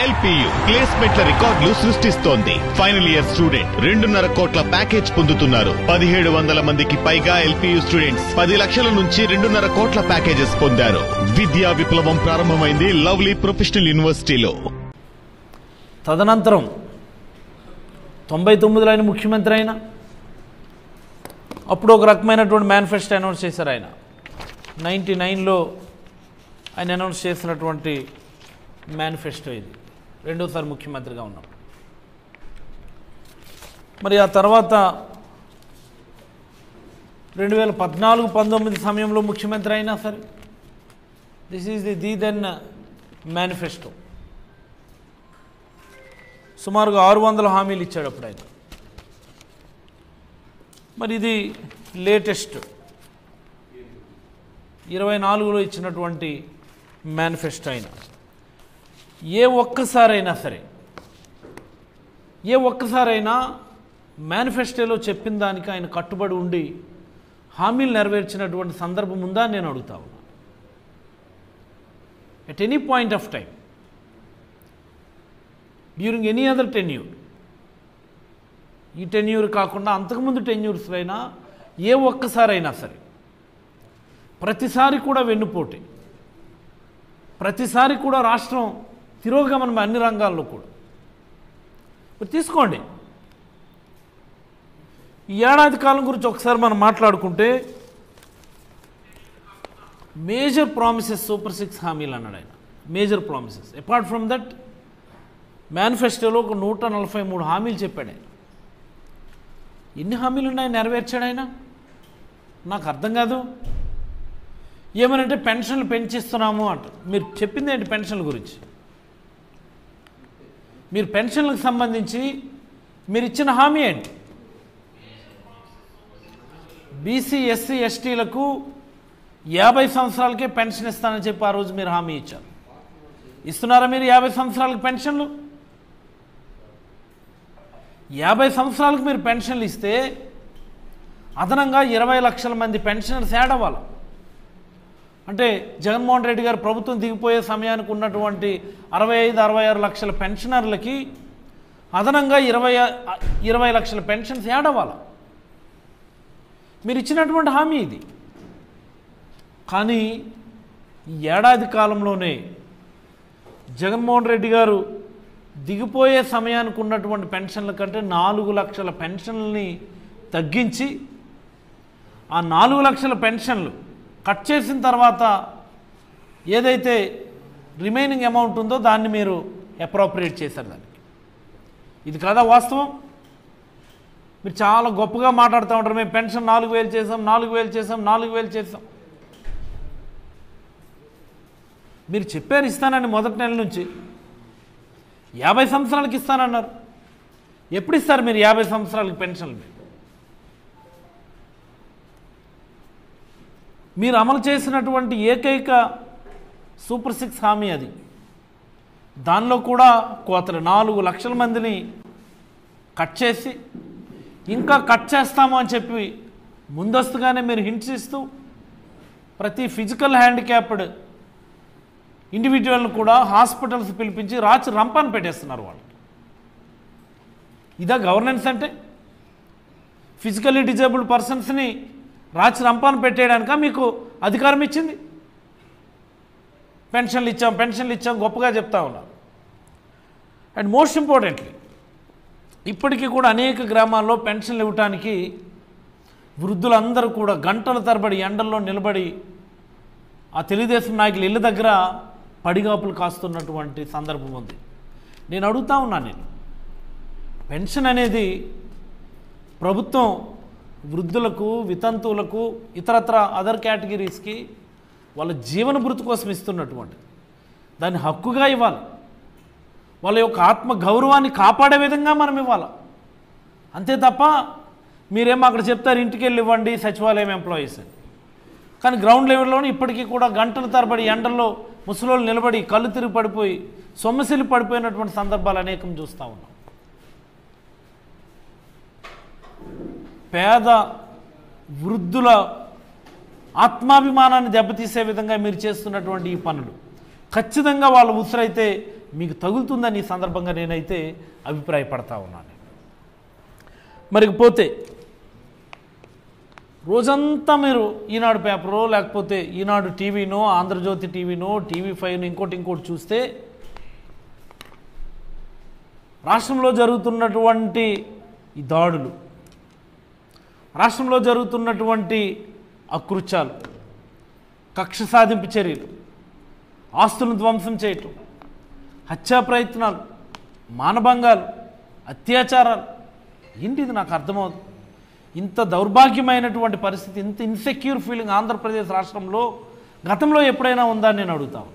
LPU ప్లేస్మెంట్ల రికార్డులు సృష్టిస్తోంది. Final year student 2.5 కోట్ల ప్యాకేజ్ పొందుతున్నారు. 1700 మందికి పైగా LPU స్టూడెంట్స్ 10 లక్షల నుంచి 2.5 కోట్ల ప్యాకేజెస్ పొందారు. విద్యా విప్లవం ప్రారంభమైంది లవ్లీ ప్రొఫెషనల్ యూనివర్సిటీలో. తదనంతరం 99లో ఆయన ముఖ్యమంత్రి అయినా అప్పుడు ఒక రకమైనటువంటి మేనిఫెస్టో అనౌన్స్ చేశారు. ఆయన 99లో ఆయన అనౌన్స్ చేసినటువంటి మేనిఫెస్టో ఇది. రెండోసారి ముఖ్యమంత్రిగా ఉన్నాం. మరి ఆ తర్వాత 2014-19 సమయంలో ముఖ్యమంత్రి అయినా సరే this is the then manifesto. సుమారుగా 600 హామీలు ఇచ్చాడు అప్పుడు ఆయన. మరి ఇది లేటెస్ట్ 24లో ఇచ్చినటువంటి మేనిఫెస్టో అయినా ఏ ఒక్కసారైనా మేనిఫెస్టోలో చెప్పిన దానికి ఆయన కట్టుబడి ఉండి హామీలు నెరవేర్చినటువంటి సందర్భం ఉందా నేను అడుగుతా ఉన్నా. At any point of time during any other tenure, ఈ టెన్యూర్ కాకుండా అంతకుముందు టెన్యూర్స్లో అయినా ఏ ఒక్కసారైనా సరే ప్రతిసారి కూడా వెన్నుపోటే, ప్రతిసారి కూడా రాష్ట్రం తిరోగమనం అన్ని రంగాల్లో కూడా. తీసుకోండి ఈ ఏడాది కాలం గురించి ఒకసారి మనం మాట్లాడుకుంటే మేజర్ ప్రామిసెస్ సూపర్ 6 హామీలు అన్నాడు ఆయన. Major promises. Apart from that మేనిఫెస్టోలో ఒక 143 హామీలు చెప్పాడు ఆయన. ఎన్ని హామీలు ఉన్నాయి నెరవేర్చాడు ఆయన? నాకు అర్థం కాదు. ఏమనంటే పెన్షన్లు పెంచిస్తున్నాము అంట. మీరు చెప్పింది ఏంటి పెన్షన్ల గురించి? మీరు పెన్షన్లకు సంబంధించి మీరు ఇచ్చిన హామీ ఏంటి? బీసీ ఎస్సీ ఎస్టీలకు 50 సంవత్సరాలకే పెన్షన్ ఇస్తానని చెప్పి ఆ రోజు మీరు హామీ ఇచ్చారు. ఇస్తున్నారా మీరు 50 సంవత్సరాలకు పెన్షన్లు? 50 సంవత్సరాలకు మీరు పెన్షన్లు ఇస్తే అదనంగా 20 లక్షల మంది పెన్షనర్స్ యాడ్ అవ్వాలి. అంటే జగన్మోహన్ రెడ్డి గారు ప్రభుత్వం దిగిపోయే సమయానికి ఉన్నటువంటి 65-66 లక్షల పెన్షనర్లకి అదనంగా 20 లక్షల పెన్షన్స్ యాడ్ అవ్వాలి. మీరు ఇచ్చినటువంటి హామీ ఇది. కానీ ఈ ఏడాది కాలంలోనే జగన్మోహన్ రెడ్డి గారు దిగిపోయే సమయానికి ఉన్నటువంటి పెన్షన్ల కంటే 4 లక్షల పెన్షన్లని తగ్గించి ఆ 4 లక్షల పెన్షన్లు కట్ చేసిన తర్వాత ఏదైతే రిమైనింగ్ అమౌంట్ ఉందో దాన్ని మీరు అప్రోప్రియేట్ చేశారు దానికి. ఇది కాదా వాస్తవం? మీరు చాలా గొప్పగా మాట్లాడుతూ ఉంటారు, మేము పెన్షన్ 4000 చేసాం, 4000 చేసాం, 4000 చేసాం. మీరు చెప్పారు ఇస్తానని మొదటి నెల నుంచి. 50 సంవత్సరాలకి ఇస్తానన్నారు. ఎప్పుడు ఇస్తారు మీరు 50 సంవత్సరాలకి పెన్షన్లు? మీరు అమలు చేసినటువంటి ఏకైక సూపర్ 6 హామీ అది. దానిలో కూడా కోతలు 4 లక్షల మందిని కట్ చేసి ఇంకా కట్ చేస్తాము అని చెప్పి ముందస్తుగానే మీరు హింట్స్ ఇస్తూ ప్రతి ఫిజికల్ హ్యాండిక్యాప్డ్ ఇండివిజువల్ని కూడా హాస్పిటల్స్ పిలిపించి రాచి రంపాన్ని పెట్టేస్తున్నారు వాళ్ళు. ఇదా గవర్నెన్స్ అంటే? ఫిజికల్లీ డిజేబుల్డ్ పర్సన్స్ని రాచి రంపాన్ని పెట్టేయడానిక మీకు అధికారం ఇచ్చింది? పెన్షన్లు ఇచ్చాం గొప్పగా చెప్తా ఉన్నారు. అండ్ మోస్ట్ ఇంపార్టెంట్లీ ఇప్పటికీ కూడా అనేక గ్రామాల్లో పెన్షన్లు ఇవ్వటానికి వృద్ధులందరూ కూడా గంటల తరబడి ఎండల్లో నిలబడి ఆ తెలుగుదేశం నాయకుల ఇళ్ళ దగ్గర పడిగాపులు కాస్తున్నటువంటి సందర్భం ఉంది. నేను అడుగుతా ఉన్నాను, పెన్షన్ అనేది ప్రభుత్వం వృద్ధులకు, వితంతువులకు, ఇతరత్ర అదర్ కేటగిరీస్కి వాళ్ళ జీవన భృతి కోసం ఇస్తున్నటువంటి దాన్ని హక్కుగా ఇవ్వాలి. వాళ్ళ యొక్క ఆత్మ గౌరవాన్ని కాపాడే విధంగా మనం ఇవ్వాలి. అంతే తప్ప మీరేమో అక్కడ చెప్తారు ఇంటికి వెళ్ళి ఇవ్వండి సచివాలయం ఎంప్లాయీస్ అని. కానీ గ్రౌండ్ లెవెల్లోనే ఇప్పటికీ కూడా గంటల తరబడి ఎండల్లో ముసలోళ్ళు నిలబడి కళ్ళు తిరిగి పడిపోయి సొమ్మసిల్లి పడిపోయినటువంటి సందర్భాలు అనేకం చూస్తూ ఉన్నాం. పేద వృద్ధుల ఆత్మాభిమానాన్ని దెబ్బతీసే విధంగా మీరు చేస్తున్నటువంటి ఈ పనులు ఖచ్చితంగా వాళ్ళ ఉసిరైతే మీకు తగులుతుందని ఈ సందర్భంగా నేనైతే అభిప్రాయపడతా ఉన్నాను. మరి పోతే రోజంతా మీరు ఈనాడు పేపరో లేకపోతే ఈనాడు టీవీనో ఆంధ్రజ్యోతి టీవీనో TV5 ఇంకోటి చూస్తే రాష్ట్రంలో జరుగుతున్నటువంటి ఈ దాడులు, రాష్ట్రంలో జరుగుతున్నటువంటి అకృత్యాలు, కక్ష సాధింపు చర్యలు, ఆస్తులను ధ్వంసం చేయటం, హత్యా ప్రయత్నాలు, మానభంగాలు, అత్యాచారాలు, ఏంటి ఇది నాకు అర్థమవుతుంది. ఇంత దౌర్భాగ్యమైనటువంటి పరిస్థితి, ఇంత ఇన్సెక్యూర్ ఫీలింగ్ ఆంధ్రప్రదేశ్ రాష్ట్రంలో గతంలో ఎప్పుడైనా ఉందా అని నేను అడుగుతాను.